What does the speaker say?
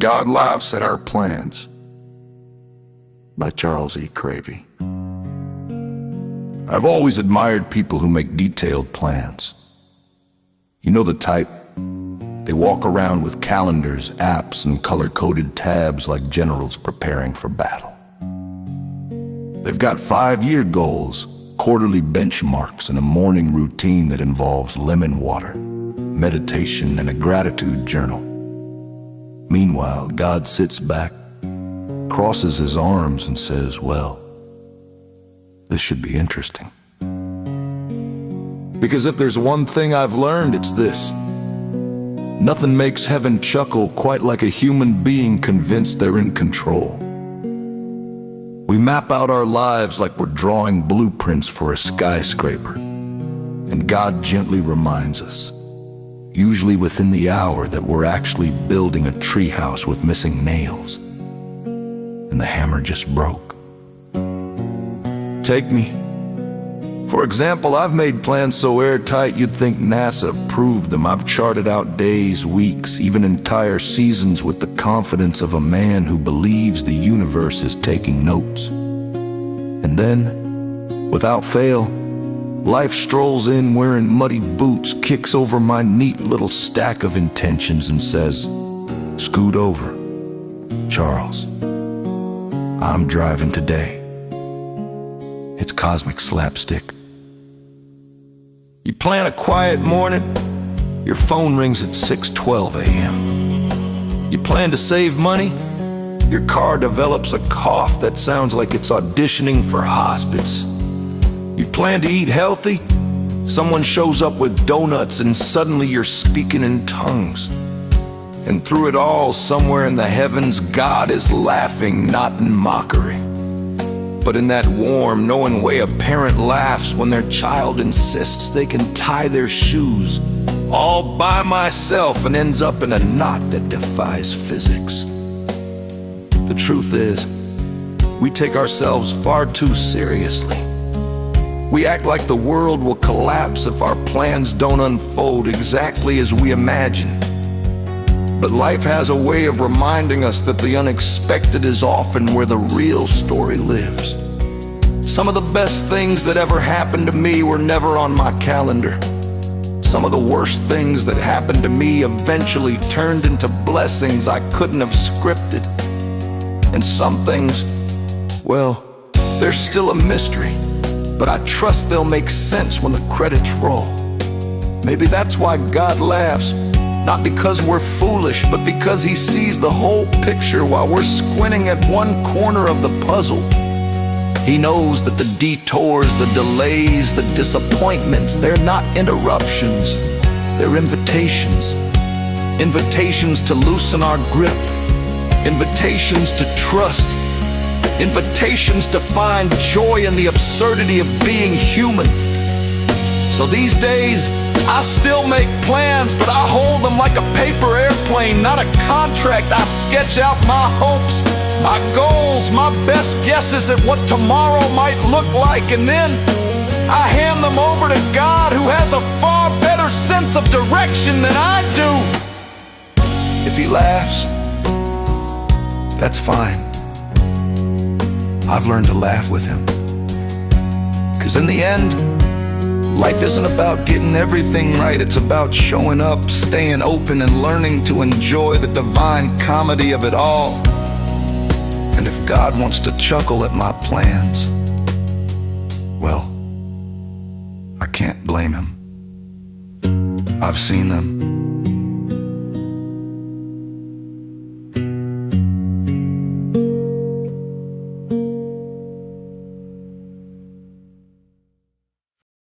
God Laughs at Our Plans by Charles E. Cravey. I've always admired people who make detailed plans. You know the type. They walk around with calendars, apps, and color-coded tabs like generals preparing for battle. They've got 5-year goals, quarterly benchmarks, and a morning routine that involves lemon water, meditation, and a gratitude journal. Meanwhile, God sits back, crosses his arms, and says, well, this should be interesting. Because if there's one thing I've learned, it's this. Nothing makes heaven chuckle quite like a human being convinced they're in control. We map out our lives like we're drawing blueprints for a skyscraper, and God gently reminds us, usually within the hour, that we're actually building a treehouse with missing nails, and the hammer just broke. Take me. For example, I've made plans so airtight you'd think NASA approved them. I've charted out days, weeks, even entire seasons with the confidence of a man who believes the universe is taking notes. And then, without fail, life strolls in wearing muddy boots, kicks over my neat little stack of intentions and says, scoot over, Charles. I'm driving today. It's cosmic slapstick. You plan a quiet morning, your phone rings at 6:12 a.m. You plan to save money, your car develops a cough that sounds like it's auditioning for hospice. You plan to eat healthy, someone shows up with donuts and suddenly you're speaking in tongues. And through it all, somewhere in the heavens, God is laughing, not in mockery, but in that warm, knowing way a parent laughs when their child insists they can tie their shoes all by myself and ends up in a knot that defies physics. The truth is, we take ourselves far too seriously. We act like the world will collapse if our plans don't unfold exactly as we imagine. But life has a way of reminding us that the unexpected is often where the real story lives. Some of the best things that ever happened to me were never on my calendar. Some of the worst things that happened to me eventually turned into blessings I couldn't have scripted. And some things, well, they're still a mystery, but I trust they'll make sense when the credits roll. Maybe that's why God laughs. Not because we're foolish, but because he sees the whole picture while we're squinting at one corner of the puzzle. He knows that the detours, the delays, the disappointments, they're not interruptions, they're invitations. Invitations to loosen our grip, invitations to trust, invitations to find joy in the absurdity of being human. So these days, I still make plans, but I hold them like a paper airplane, not a contract. I sketch out my hopes, my goals, my best guesses at what tomorrow might look like, and then I hand them over to God, who has a far better sense of direction than I do. If he laughs, that's fine. I've learned to laugh with him, 'cause in the end, life isn't about getting everything right. It's about showing up, staying open, and learning to enjoy the divine comedy of it all. And if God wants to chuckle at my plans, well, I can't blame him. I've seen them.